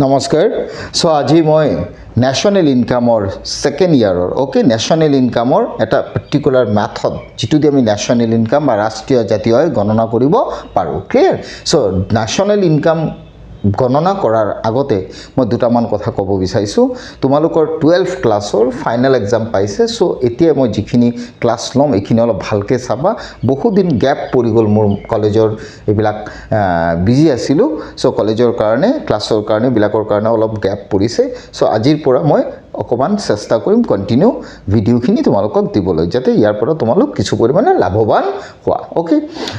নমস্কাৰ সো আজি মই ন্যাশনাল ইনকামৰ সেকেন্ড ইয়াৰৰ ওকে ন্যাশনাল ইনকামৰ এটা পাৰ্টিকুলাৰ মেথড যেটো দি আমি ন্যাশনাল ইনকাম বা ৰাষ্ট্ৰীয় জাতীয় আয় গণনা কৰিব পাৰো ক্লিয়াৰ সো ন্যাশনাল ইনকাম গণনা কৰাৰ আগতে মই দুটামান কথা ক'ব বিচাৰিছো তোমালোকৰ 12 ক্লাছৰ ফাইনেল এক্সাম পাইছে সো এতিয়া মই যিখিনি ক্লাছ লম এখিনি অলপ ভালকে চাবা বহু দিন গ্যাপ পৰি গল মোৰ কলেজৰ এবিলাক বিজি আছিল সো কলেজৰ কাৰণে ক্লাছৰ কাৰণে বিলাকৰ কাৰণে অলপ গ্যাপ পৰিছে সো আজিৰ পৰা মই অকমান চেষ্টা কৰিম কন্টিনিউ ভিডিওখিনি তোমালোকক দিবলৈ যাতে ইয়াৰ পৰা তোমালোক কিছু পৰিমাণে লাভৱান হোৱা ওকে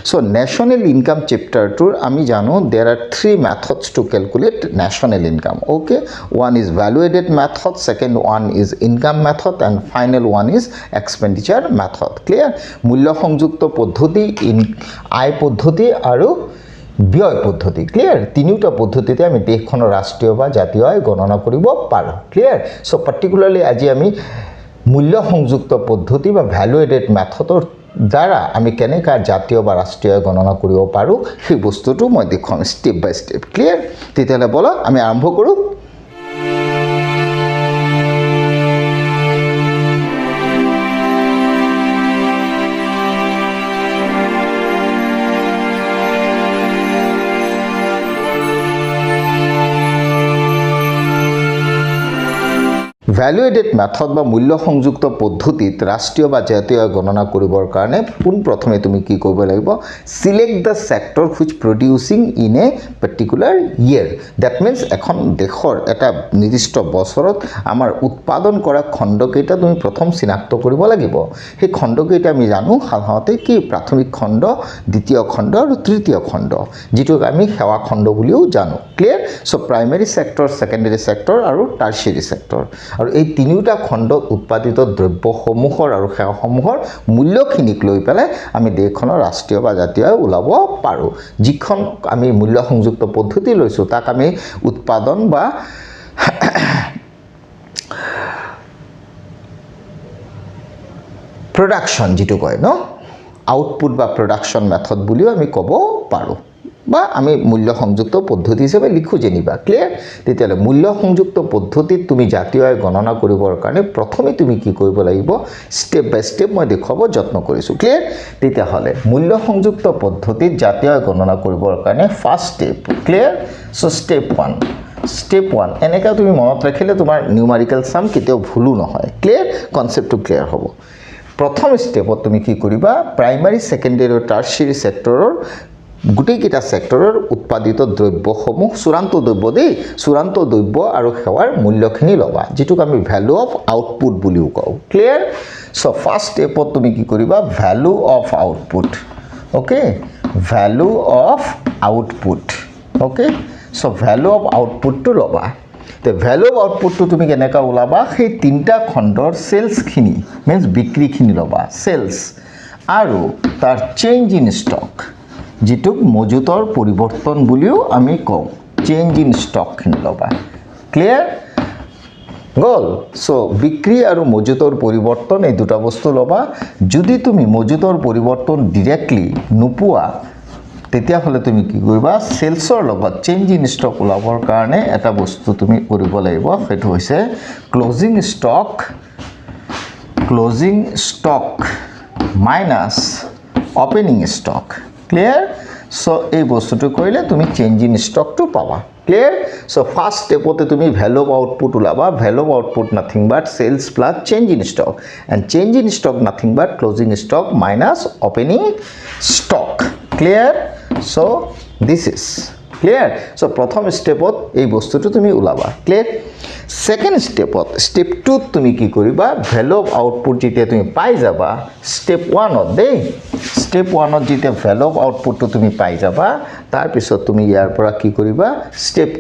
সো ন্যাশনাল ইনকাম চ্যাপ্টাৰটোৰ আমি জানো there are 3 methods to calculate national income okay one is value added method second one is income method and final one is expenditure method clear মূল্য সংযুক্ত পদ্ধতি আয় পদ্ধতি আৰু ব্যয় পদ্ধতি ক্লিয়াৰ তিনিটা পদ্ধতিতে আমি দেশখনৰ ৰাষ্ট্ৰীয় বা জাতীয় আয় গণনা কৰিব পাৰো ক্লিয়াৰ সো পাৰ্টিকুলাৰলি আজি আমি মূল্য সংযুক্ত পদ্ধতি বা ভ্যালু এডেড মেথডৰ দ্বাৰা আমি কেনেকা জাতীয় বা ৰাষ্ট্ৰীয় গণনা কৰিব পাৰো সেই বস্তুটো মই দেখুৱাম স্টেপ বাই স্টেপ ক্লিয়াৰ তেতিয়ালে বলা আমি আৰম্ভ কৰো ভ্যালু এডেড মেথড বা মূল্য সংযুক্ত পদ্ধতিত ৰাষ্ট্ৰীয় বা জাতীয় গণনা কৰিবৰ কাৰণে পুন প্ৰথমে তুমি কি কৰিব লাগিব select the sector which producing in a particular year that means এখন দেশৰ এটা নিৰ্দিষ্ট বছৰত আমাৰ উৎপাদন কৰা খণ্ডকেইটা তুমি প্ৰথম চিনাক্ত কৰিব লাগিব সেই খণ্ডকেইটা আমি জানো সাধাৰণতে কি প্ৰাথমিক খণ্ড দ্বিতীয় খণ্ড আৰু তৃতীয় খণ্ড যেটো আমি সেৱা খণ্ড বুলিও জানো clear so primary sector secondary sector আৰু টাৰ্চিয়াৰী সেক্টৰ আৰু এই তিনিটা খণ্ডত উৎপাদিত দ্ৰব্যসমূহৰ আৰু সেৱাসমূহৰ মূল্যখিনিক লৈ পেলাই আমি দেশখনৰ ৰাষ্ট্ৰীয় বা জাতীয় আয় ওলাব পাৰো যিখন আমি মূল্য সংযুক্ত পদ্ধতি লৈছো তাক আমি উৎপাদন বা প্ৰডাকশন যেটো কয় ন আউটপুট বা প্ৰডাকশন মেথড বুলিও আমি ক'ব পাৰো বা আমি মূল্য সংযুক্ত পদ্ধতি হিচাপে লিখো যেনিবা ক্লিয়াৰ তেতিয়ালে মূল্য সংযুক্ত পদ্ধতিত তুমি জাতীয় আয় গণনা কৰিবৰ কাৰণে প্ৰথমে তুমি কি কৰিব লাগিব স্টেপ বাই স্টেপ মই দেখাব যত্ন কৰিছো ক্লিয়াৰ তেতিয়া হলে মূল্য সংযুক্ত পদ্ধতিত জাতীয় আয় গণনা কৰিবৰ কাৰণে first step clear so step 1 এনেকা তুমি মনত ৰাখিলে তোমাৰ নিউমেৰিকেল সাম কেতিয়াও ভুলু নহয় ক্লিয়াৰ কনসেপ্টটো ক্লিয়াৰ হ'ব প্ৰথম স্টেপত তুমি কি কৰিবা প্ৰাইমাৰী সেকেন্ডাৰী আৰু টাৰ্চিয়াৰী সেক্টৰৰ গুটেই কিটা সেক্টৰৰ উৎপাদিত দ্ৰব্যসমূহ চূড়ান্ত দ্ৰব্য আৰু সেৱাৰ মূল্যখিনি লবা যেটোক আমি ভ্যালু অফ আউটপুট বুলিও কওঁ ক্লিয়াৰ সো ফাৰ্স্ট স্টেপত তুমি কি কৰিবা value of output okay value of output okay so value of আউটপুটটো লবা তে ভ্যালু অফ আউটপুটটো তুমি কেনেকা ওলাবা সেই তিনটা খণ্ডৰ সেলস খিনি মিন্স বিক্ৰী খিনি লবা সেলস আৰু তাৰ চেঞ্জ ইন ষ্টক যেটোক মজুতৰ পৰিৱৰ্তন বুলিও আমি কওঁ চেঞ্জ ইন ষ্টক খিনি লবা ক্লিয়াৰ গল সো বিক্ৰী আৰু মজুতৰ পৰিৱৰ্তন এই দুটা বস্তু লবা যদি তুমি মজুতৰ পৰিৱৰ্তন ডাইৰেক্টলি নোপোৱা তেতিয়া হলে তুমি কি কৰিবা সেলসৰ লগত চেঞ্জ ইন ষ্টক ওলাবৰ কাৰণে এটা বস্তু তুমি কৰিব লাগিব সেইটো হৈছে closing stock minus opening stock clear so এই বস্তুটো কৰিলে তুমি চেঞ্জ ইন ষ্টকটো পাবা ক্লিয়াৰ সো ফাৰ্স্ট স্টেপতে তুমি ভ্যালু অফ আউটপুট ওলাবা value of output nothing but sales plus change in stock and change in stock nothing but closing stock minus opening stock clear so this is clear so প্ৰথম স্টেপত এই বস্তুটো তুমি ওলাবা clear second স্টেপত step 2 তুমি কি কৰিবা ভ্যালু অফ আউটপুট যেতিয়া তুমি পাই যাবা স্টেপ 1 দেই স্টেপ 1 যেতিয়া ভ্যালু অফ আউটপুটটো তুমি পাই যাবা তাৰ পিছত তুমি ইয়াৰ পৰা কি কৰিবা স্টেপ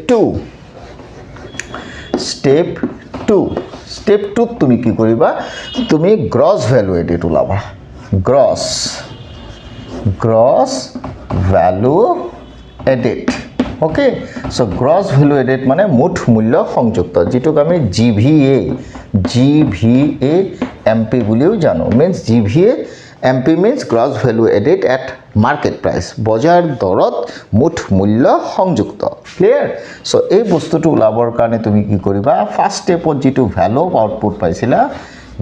2 তুমি কি কৰিবা তুমি গ্ৰছ ভ্যালু এডিট ওলাবা gross value edit okay so gross value edit মানে মুঠ মূল্য সংযুক্ত যেটোক আমি জিভিএ এমপি বুলিও জানো means জিভিএ MP means gross value edit at market price বজাৰ দৰত মুঠ মূল্য সংযুক্ত ক্লিয়াৰ সো এই বস্তুটো ওলাবৰ কাৰণে তুমি কি কৰিবা ফাৰ্স্ট স্টেপত যেটো ভ্যালু অফ আউটপুট পাইছিলা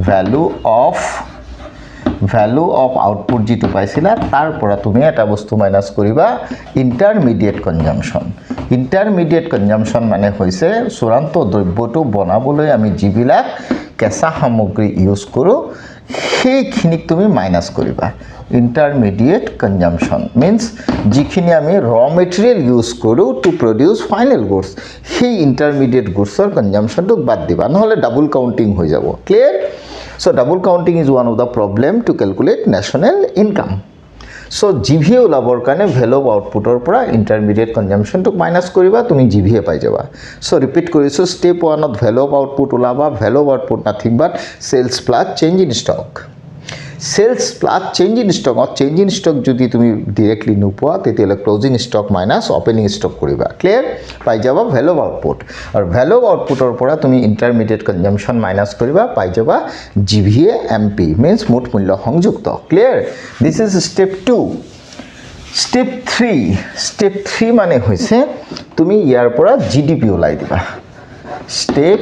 ভ্যালু অফ আউটপুট যেটো পাইছিলা তাৰ পৰা তুমি এটা বস্তু মাইনাস কৰিবা ইন্টাৰমিডিয়েট কনজাম্পশন মানে হৈছে চূড়ান্ত দ্ৰব্যটো বনাবলৈ আমি যিবিলাক কেঁচা সামগ্ৰী ইউজ কৰো সেইখিনিক তুমি মাইনাস কৰিবা intermediate consumption means যিখিনি আমি raw material use কৰো to produce final goods সেই intermediate goods or consumption টো বাদ দিবা নহলে ডাবল কাউন্টিং হৈ যাব clear so double counting is one of the problem to calculate national income so GVA ওলাবৰ কাৰণে value of output ৰ পৰা intermediate consumption টো মাইনাস কৰিবা তুমি GVA পাই যাবা so repeat কৰিছো step 1 to value of output ওলাবা value of output nothing but sales plus change in stock sales plus change in stock যদি তুমি directly নোপোৱা তেতিয়ালে closing stock minus opening stock কৰিবা clear পাই যাবা value of output আৰু value of output ৰ পৰা তুমি intermediate consumption minus কৰিবা পাই যাবা GVA MP means মুঠ মূল্য সংযুক্ত clear this is step 2 step 3 মানে হৈছে তুমি ইয়াৰ পৰা GDP ওলাই দিবা step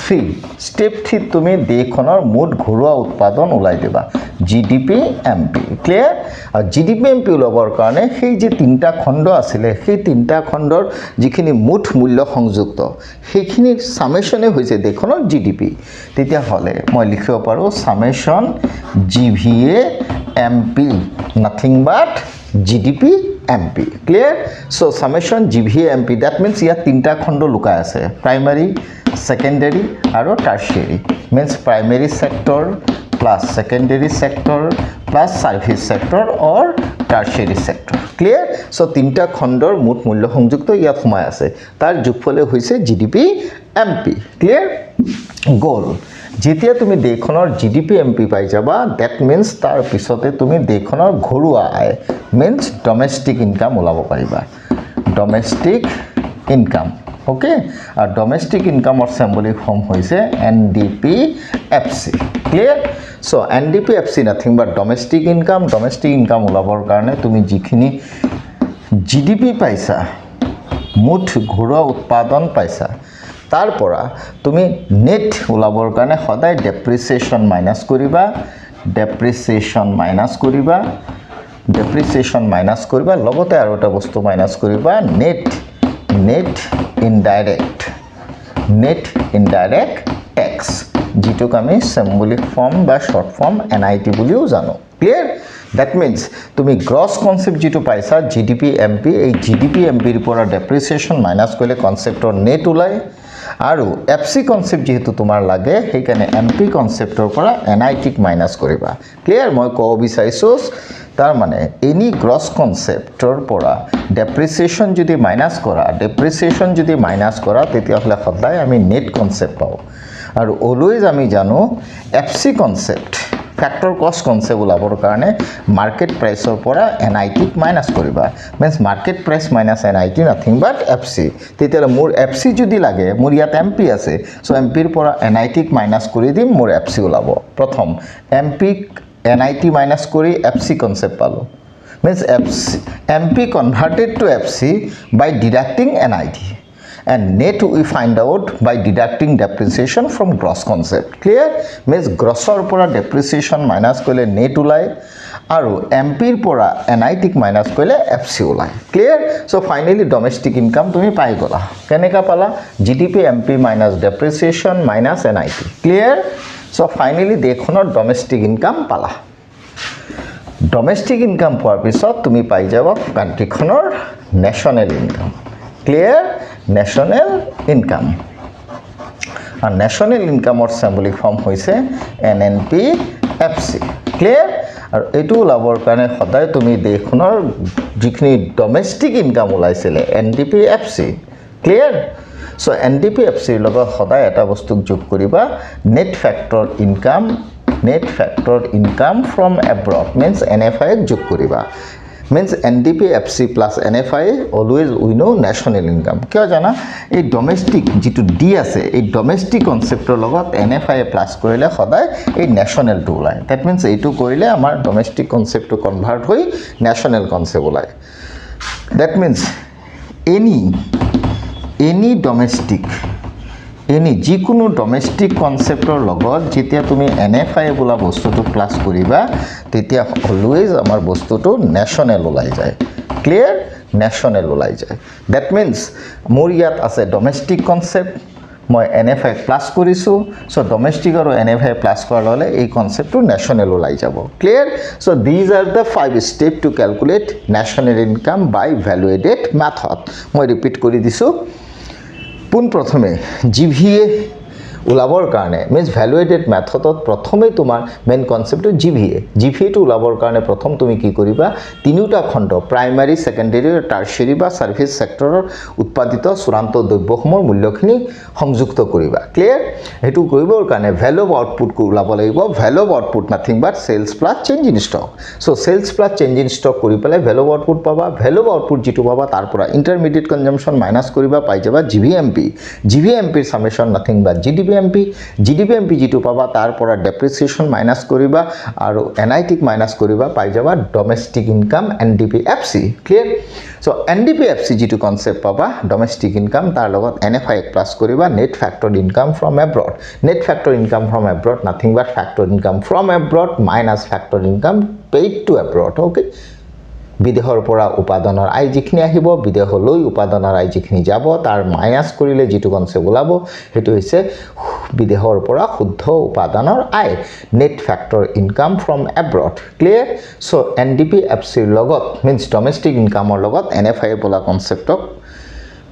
3 তুমি দেশখনৰ মুঠ ঘৰুৱা উৎপাদন ওলাই দিবা GDP MP clear আৰু GDP MP ওলাবৰ কাৰণে সেই যে তিনটা খণ্ড আছিল সেই তিনটা খণ্ডৰ যিখিনি মুঠ মূল্য সংযুক্ত সেইখিনিৰ সামেশনে হৈছে দেশখনৰ GDP তেতিয়া হলে মই লিখিব পাৰো summation GVA MP nothing but GDP MP clear so summation GVA MP that means ইয়াত তিনটা খণ্ড লুকাই আছে primary secondary আৰু tertiary means primary sector plus secondary sector plus service sector or tertiary sector clear so তিনটা খণ্ডৰ মুঠ মূল্য সংযুক্ত ইয়াত সোমাই আছে তাৰ যোগফলে হৈছে GDP MP clear goal যেতিয়া তুমি দেশখনৰ GDP MP পাই যাবা that means তাৰ পিছতে তুমি দেশখনৰ ঘৰুৱা আয় means domestic income ওলাব পাৰিবা domestic income okay are domestic income or symbolic form hoise NDP-FC clear so NDP-FC nothing but domestic income ulabor karone tumi jikhini GDP paisa মুঠ ঘৰুৱা উৎপাদন পাইছা তাৰ পৰা তুমি নেট উলাবৰ কাৰণে সদায় ডেপ্ৰিসিয়েশন মাইনাস কৰিবা লগতে আৰু এটা বস্তু মাইনাস কৰিবা net indirect tax যেটোক আমি symbolic form বা short form NIT বুলিও জানো clear that means তুমি gross concept যেটো পাইছা GDP MP এই GDP MP ৰ পৰা depreciation minus কৰিলে conceptor net ওলাই আৰু FC concept যেহেতু তোমাৰ লাগে সেইকাৰণে MP conceptor পৰা NIT ক minus কৰিবা clear মই কব বিচাৰিছো তাৰ মানে any gross conceptor পৰা depreciation যদি minus কৰা তেতিয়া হলে সদায় আমি net concept পাও আৰু always আমি জানো FC concept factor cost concept ওলাবৰ কাৰণে market price ৰ পৰা NIT ক minus কৰিবা means market price minus NIT nothing but FC তেতিয়ালে মোৰ FC যদি লাগে মোৰ ইয়াত MP আছে so MP ৰ পৰা NIT ক minus কৰি দিম মোৰ FC ওলাব প্ৰথম MP NIT minus kori FC concept palo means MP converted to FC by deducting NIT and net we find out by deducting depreciation from gross concept clear means gross or pora depreciation minus kole net ulai aru MP pora NIT minus kole FC ulai clear so finally domestic income tumi pai gola keneka pala GDP MP minus depreciation minus NIT clear so finally dekhonor domestic income pala domestic income poar pisot tumi pai jaba country khonor national income clear national income and national income or symbolic form hoise NNP FC clear আৰু এটো লাভৰ কাৰণে সদায় তুমি দেশখনৰ যিখিনি domestic income ওলাইছিলে NDP FC clear so NDP FC লগত সদায় এটা বস্তু যোগ কৰিবা net factor income from abroad means NFI যোগ কৰিবা means NDP FC plus NFI always we know national income কিয় জানা এই ডমেষ্টিক যেটো ডি আছে এই ডমেষ্টিক কনসেপ্টৰ লগত NFI প্লাস কৰিলে সদায় এই ন্যাশনাল টো ওলায় দ্যাট মিন্স এইটো কৰিলে আমাৰ ডমেষ্টিক কনসেপ্টটো কনভার্ট হৈ ন্যাশনাল কনসেপ্ট ওলায় that means any domestic any যিকোনো ডমেষ্টিক কনসেপ্টৰ লগত যেতিয়া তুমি NFI বোলা বস্তুটো প্লাস কৰিবা তেতিয়া অলৱেজ আমাৰ বস্তুটো ন্যাশনাল ওলাই যায় ক্লিয়াৰ ন্যাশনাল ওলাই যায় দ্যাট মিন্স মোৰ ইয়াত আছে ডমেষ্টিক কনসেপ্ট মই NFI প্লাস কৰিছো সো ডমেষ্টিক আৰু NFI প্লাস কৰাৰ লগে এই কনসেপ্টটো ন্যাশনাল ওলাই যাব clear so these are the 5 step to calculate national income by value added method মই ৰিপিট কৰি দিছো পোন প্ৰথমে জিভিএ ওলাবৰ কাৰণে মিন্স ভ্যালু এডেড মেথডত প্ৰথমে তোমাৰ মেইন কনসেপ্টটো জিভিএ টো ওলাবৰ কাৰণে প্ৰথম তুমি কি কৰিবা তিনিটা খণ্ড প্ৰাইমাৰী সেকেন্ডাৰী আৰু টাৰশাৰী বা সাৰ্ভিস সেক্টৰৰ উৎপাদিত চূড়ান্ত দ্ৰব্যসমূহৰ মূল্যখিনি সংযুক্ত কৰিবা ক্লিয়াৰ হেতু কৰিবৰ কাৰণে ভ্যালু অফ আউটপুট কো ওলাব লাগিব value of output nothing but sales plus change in stock so sales plus change in stock কৰি পেলাই ভ্যালু অফ আউটপুট পাবা ভ্যালু অফ আউটপুট যেটো পাবা তাৰ পৰা ইন্টাৰমিডিয়েট কনজাম্পশন মাইনাস কৰিবা পাই যাবা জিভিএমপিৰ সামেশন নাথিং বাট জিডিপিএমপি যেটো পাবা তাৰ পৰা ডেপ্ৰিসিয়েশন মাইনাস কৰিবা আৰু এনআইটিক মাইনাস কৰিবা পাই যাবা domestic income NDPFC clear so NDPFC যেটো কনসেপ্ট পাবা ডমেষ্টিক ইনকাম তাৰ লগত NFI প্লাস কৰিবা net factor income from abroad net factor income from abroad nothing but factor income from abroad minus factor income paid to abroad okay বিদেহৰ পৰা উপাদানৰ আই যিখিনি আহিব বিদেহলৈ উপাদানৰ আই যিখিনি যাব তাৰ মাইনাস কৰিলে যেটো কনসেপ্ট ওলাব হেতু হৈছে বিদেহৰ পৰা শুদ্ধ উপাদানৰ আই net factor income from abroad clear so NDPFC লগত মিন্স ডমেষ্টিক ইনকামৰ লগত NFI বোলা কনসেপ্টক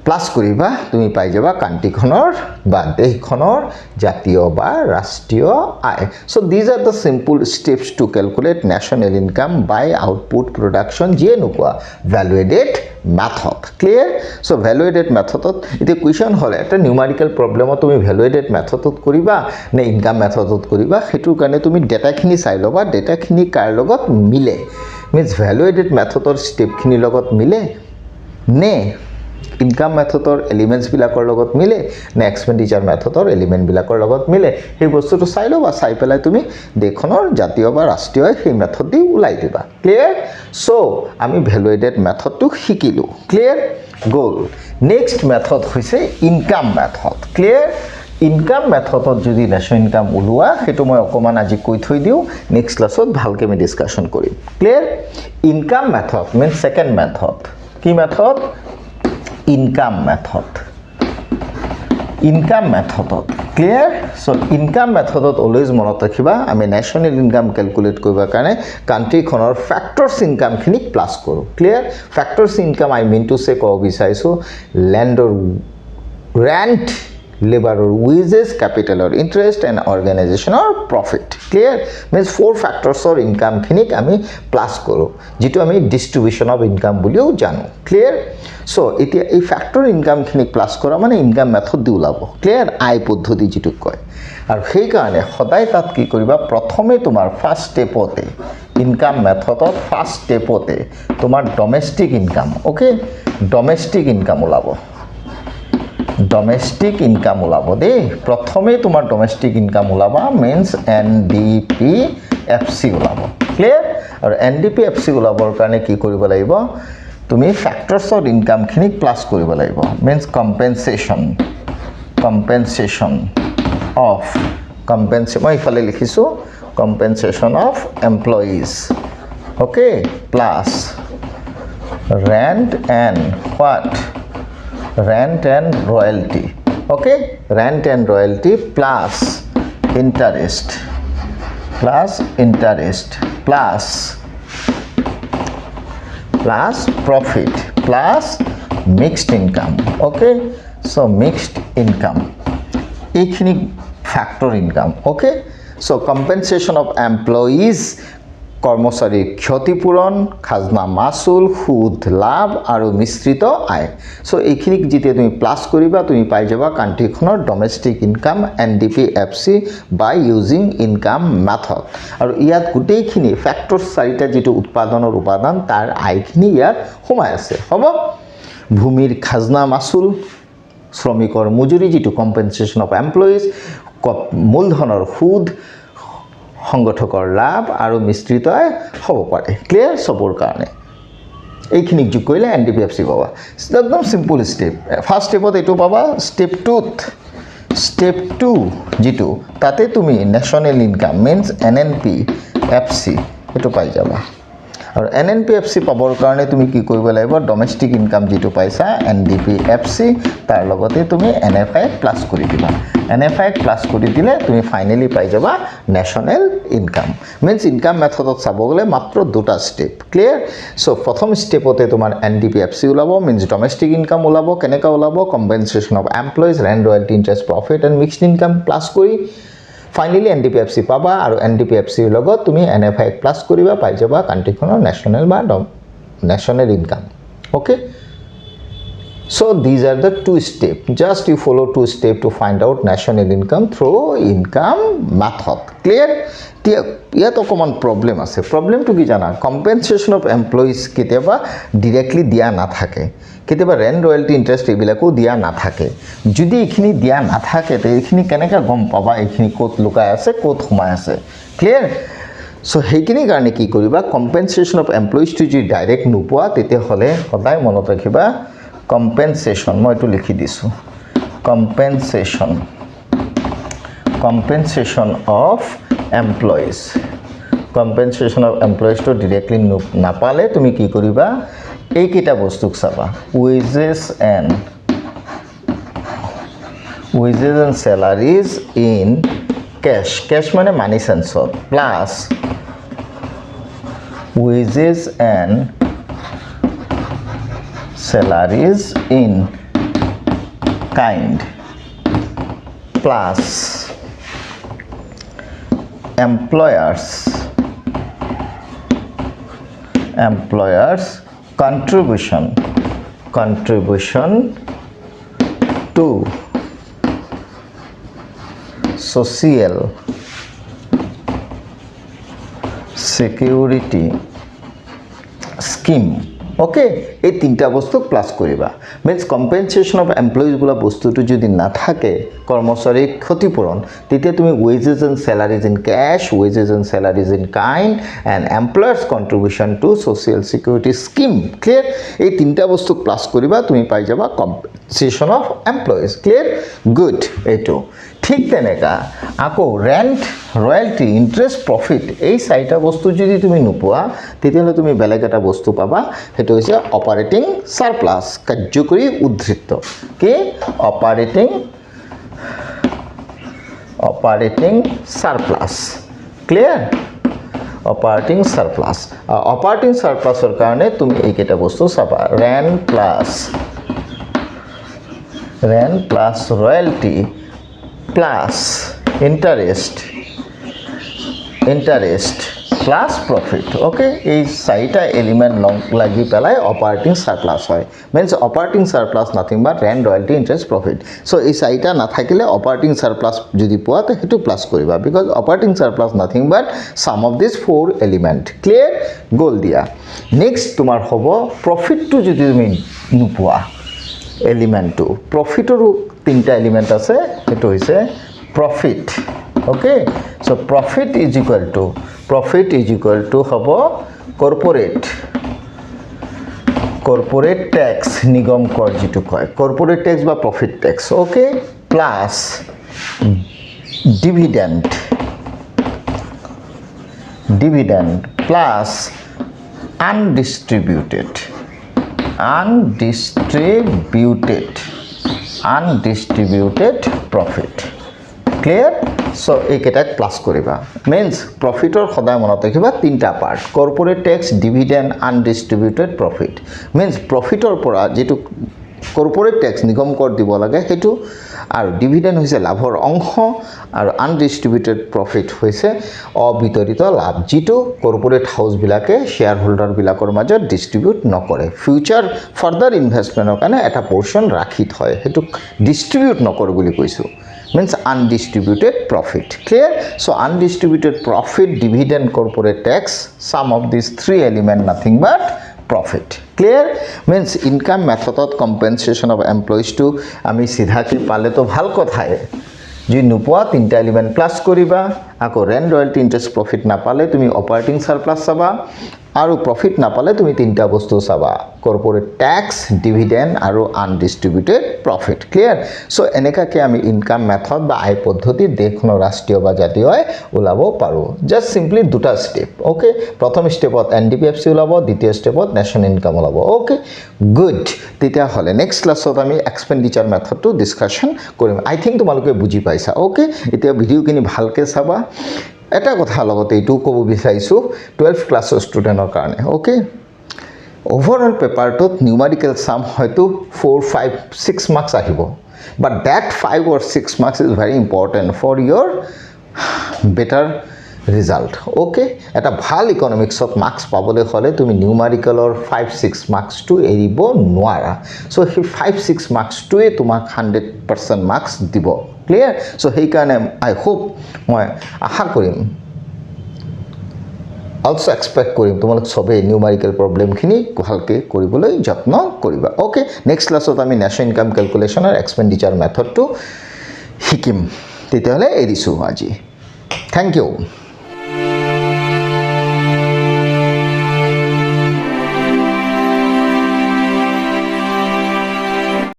প্লাস কৰিবা তুমি পাই যাবা কান্ট্ৰিখনৰ বা দেশখনৰ জাতীয় বা ৰাষ্ট্ৰীয় আয় so these are the simple steps to calculate national income by output production যিয়ে নোকোৱা value added method clear so value added মেথডত এটা কুৱেশ্যন হলে এটা নিউমেৰিকেল প্ৰবলেমত তুমি ভ্যালু এডেড মেথডত কৰিবা নে ইনকাম মেথডত কৰিবা হেতুৰ কাৰণে তুমি ডেটাখিনি চাই লবা ডেটাখিনি কাৰ লগত মিলে মিন্স ভ্যালু এডেড মেথডৰ স্টেপখিনি লগত মিলে নে ইনকাম মেথডৰ এলিমেন্টস বিলাকৰ লগত মিলে নে এক্সপেন্ডিচাৰ মেথডৰ এলিমেন্ট বিলাকৰ লগত মিলে এই বস্তুটো চাই লবা চাই পেলাই তুমি দেশখনৰ জাতীয় বা ৰাষ্ট্ৰীয় সেই মেথড দি উলাই দিবা ক্লিয়াৰ সো আমি ভ্যালু এডেড মেথডটো শিকিলো ক্লিয়াৰ গল নেক্সট মেথড হৈছে ইনকাম মেথড ক্লিয়াৰ ইনকাম মেথডত যদি ন্যাশনাল ইনকাম উলোৱা হেতু মই অকমান আজি কৈ থৈ দিও নেক্সট ক্লাছত ভালকে আমি ডিসকাশন কৰিম clear income method means second method কি method income method clear so income মেথডত অলৱেজ মনত ৰাখিবা আমি ন্যাশনাল ইনকাম ক্যালকুলেট কৰিবৰ কাৰণে কান্ট্ৰিখনৰ ফ্যাক্টৰস ইনকাম খিনিক প্লাস কৰো clear factors income I mean to say কব বিচাৰিছো ল্যান্ডৰ rent labor or wages capital or interest and organization or profit clear means four factors or income khinik ami plus koro jitu ami distribution of income buliu janu clear so etia ei factor income khinik plus kora mane income method di ulabo clear ai poddhoti jitu koy ar sei karone hoday tat ki koriba prothome tomar first step ote income method of first step ote tomar domestic income okay domestic income ulabo domestic income ওলাব দেই প্ৰথমে তোমাৰ domestic income ওলাবা means NDPFC ওলাব clear আৰু NDPFC ওলাবৰ কাৰণে কি কৰিব লাগিব তুমি ফ্যাক্টৰস অফ ইনকাম খিনিক প্লাস কৰিব লাগিব মিন্স কম্পেনসেশন মই ইফালে লিখিছো compensation of employees okay plus rent and what rent and royalty okay rent and royalty plus interest plus profit plus mixed income okay so mixed income ekhini factor income okay so compensation of employees কৰ্মচাৰীৰ ক্ষতিপূৰণ খাজনা মাচুল সুদ লাভ আৰু মিশ্ৰিত আয় so এইখিনিক যেতিয়া তুমি প্লাস কৰিবা তুমি পাই যাবা কান্ট্ৰিখনৰ ডমেষ্টিক ইনকাম NDP-FC বাই ইউজিং ইনকাম মেথড আৰু ইয়াত গোটেইখিনি ফ্যাক্টৰছ চাৰিটা যেটো উৎপাদনৰ উপাদান তাৰ আয়খিনি ইয়াত সোমাই আছে হ'ব ভূমিৰ খাজনা মাচুল শ্ৰমিকৰ মজুৰি যেটো কম্পেনসেশন অফ এমপ্লয়িজ মূলধনৰ সুদ সংগঠকৰ লাভ আৰু মিশ্ৰিত আয় হ'ব পাৰে ক্লিয়াৰ সবৰ কাৰণে এইখিনিক যোগ কৰিলে NDP-FC পাবা একদম সিম্পল স্টেপ ফাৰ্স্ট স্টেপত এটো পাবা স্টেপ 2 যেটো তাতে তুমি ন্যাশনাল ইনকাম মিন্স NNP-FC এটো পাই যাবা আৰু NNP-FC পাবৰ কাৰণে তুমি কি কৰিব লাগিব ডমেষ্টিক ইনকাম যেটো পাইছা NDP-FC তাৰ লগতে তুমি NFI প্লাস কৰি দিবা NFI প্লাস কৰি দিলে তুমি ফাইনালি পাই যাবা ন্যাশনাল ইনকাম মিন্স ইনকাম মেথডত চাব গলে মাত্ৰ দুটা স্টেপ ক্লিয়াৰ সো প্ৰথম স্টেপতে তোমাৰ NDP-FC ওলাব মিন্স ডমেষ্টিক ইনকাম ওলাব কেনেকা ওলাব compensation of employees rent royalty interest profit and mixed income plus কৰি ফাইনালি NDP-FC পাবা আৰু NDP-FC লগত তুমি NFI প্লাস কৰিবা পাই যাবা কান্ট্ৰিখনৰ ন্যাশনাল বা national income okay so these are the two steps just you follow two steps to find out national income through income method clear ইয়াত অকমান প্ৰবলেম আছে প্ৰবলেমটো কি জানা কম্পেনসেশন অফ এমপ্লয়িজ কেতিয়াবা ডাইৰেক্টলি দিয়া না থাকে কেতিয়াবা ৰেন্ট ৰয়েলটি ইন্টাৰেষ্ট এবিলাকো দিয়া না থাকে যদি এখিনি দিয়া না থাকে তে এখিনি কেনেকা গম পাবা এখিনি ক'ত লুকাই আছে ক'ত সোমাই আছে ক্লিয়াৰ সো হেইখিনি কাৰণে কি কৰিবা কম্পেনসেশন অফ এমপ্লয়িজ টু যদি ডাইৰেক্ট নোপোৱা তেতিয়া হলে সদায় মনত ৰাখিবা compensation মই এটো লিখি দিছো compensation of employees to directly নাপালে তুমি কি কৰিবা এই কিটা বস্তুক চাবা wages and salaries in cash মানে money sense plus wages and salaries in kind plus employers contribution to social security scheme okay এই তিনটা বস্তু প্লাস কৰিবা মিন্স কম্পেনসেশন অফ এমপ্লয়িজ বলা বস্তুটো যদি না থাকে কৰ্মচাৰীৰ ক্ষতিপূৰণ তেতিয়া তুমি wages and salaries in cash wages and salaries in kind and employers contribution to social security scheme clear এই তিনটা বস্তু প্লাস কৰিবা তুমি পাই যাবা compensation of employees clear good এটো ঠিক তেনেকা আকো ৰেন্ট ৰয়্যালটি ইন্টাৰেস্ট প্ৰফিট এই চাৰিটা বস্তু যদি তুমি নোপোৱা তেতিয়াহলে তুমি বেলেগ এটা বস্তু পাবা হেতু হৈছে অপাৰেটিং সাৰপ্লাস কাৰ্যকৰী উদ্ধৃত কি অপাৰেটিং সাৰপ্লাস ক্লিয়াৰ অপাৰেটিং সাৰপ্লাসৰ কাৰণে তুমি এইকেইটা বস্তু চাবা rent plus royalty plus interest plus profit okay এই চাৰিটা এলিমেন্ট লাগি পেলাই অপাৰেটিং সাৰপ্লাস হয় means operating surplus nothing but rent royalty interest profit so এই চাৰিটা না থাকিলে অপাৰেটিং সাৰপ্লাস যদি পোৱা তে হেতু প্লাস কৰিবা because operating surplus nothing but sum of these four element clear গোল দিয়া next তোমাৰ হ'ব profit to যদি তুমি নোপোৱা element to profit or তিনটা এলিমেন্ট আছে এটো হৈছে profit okay so profit is equal to হব corporate tax নিগম কৰ যেটো কয় corporate tax বা profit tax okay plus dividend plus undistributed profit clear so এইকেটাক প্লাস কৰিবা means profitor সদায় মনত ৰাখিবা তিনটা part corporate tax dividend undistributed profit means profitor পৰা যেটো corporate tax নিগম কৰ দিব লাগে হেতু আৰু ডিভিডেণ্ড হৈছে লাভৰ অংশ আৰু আনডিষ্ট্ৰিবিউটেড প্ৰফিট হৈছে অবিতৰিত লাভ যিটো কৰ্পোৰেট হাউচবিলাকে শ্বেয়াৰ হোল্ডাৰবিলাকৰ মাজত ডিষ্ট্ৰিবিউট নকৰে ফিউচাৰ ফাৰ্ডাৰ ইনভেষ্টমেণ্টৰ কাৰণে এটা পৰ্চন ৰাখি থয় সেইটোক ডিষ্ট্ৰিবিউট নকৰে বুলি কৈছোঁ means undistributed profit clear so undistributed profit dividend corporate tax sum of these three element nothing but profit clear means income method of compensation of employees to ami sidha ki pale to bhal kothay ji nupoa tinta element plus koriba ako rent royalty interest profit na pale tumi operating surplus saba আৰু profit নাপালে তুমি তিনটা বস্তু চাবা corporate tax dividend আৰু আনডিস্ট্ৰিবিউটেড profit clear so এনেকাকে আমি income method বা আয় পদ্ধতি দেশনৰ ৰাষ্ট্ৰীয় বা জাতীয় আয় ওলাব পাৰো জাস্ট সিম্পলি দুটা স্টেপ ওকে প্ৰথম স্টেপত এনডিপিএফসি ওলাব দ্বিতীয় স্টেপত ন্যাশনাল ইনকাম ওলাব ওকে গুড তেতিয়া হলে নেক্সট ক্লাছত আমি এক্সপেন্ডিচাৰ মেথডটো ডিসকাশন কৰিম আই থিংক তোমালোকে বুজি পাইছা ওকে এতিয়া ভিডিওখিনি ভালকে চাবা এটা কথা লগতে এইটো ক'ব বিচাৰিছো 12 ক্লাছৰ ষ্টুডেণ্টৰ কাৰণে ওকে ওভাৰঅল পেপাৰটোত নিউমেৰিকেল সাম হয়তো 4 5 6 মাৰ্কস আহিব but that 5 or 6 marks is very important for your better result okay এটা ভাল ইকনমিক্সত মাৰ্কস পাবলৈ হলে তুমি নিউমেৰিকেলৰ 5 6 মাৰ্কসটো এৰিব নোৱাৰা সো সেই 5 6 মাৰ্কসটোৱে তোমাক 100% মাৰ্কস দিব clear so hey karone I hope moi aha korim also expect korim tomalok sobe numerical problem khini bhalke koriboloi jotno koriba okay next class ot ami national income calculation or expenditure method to hikim tete hole erisu aji thank you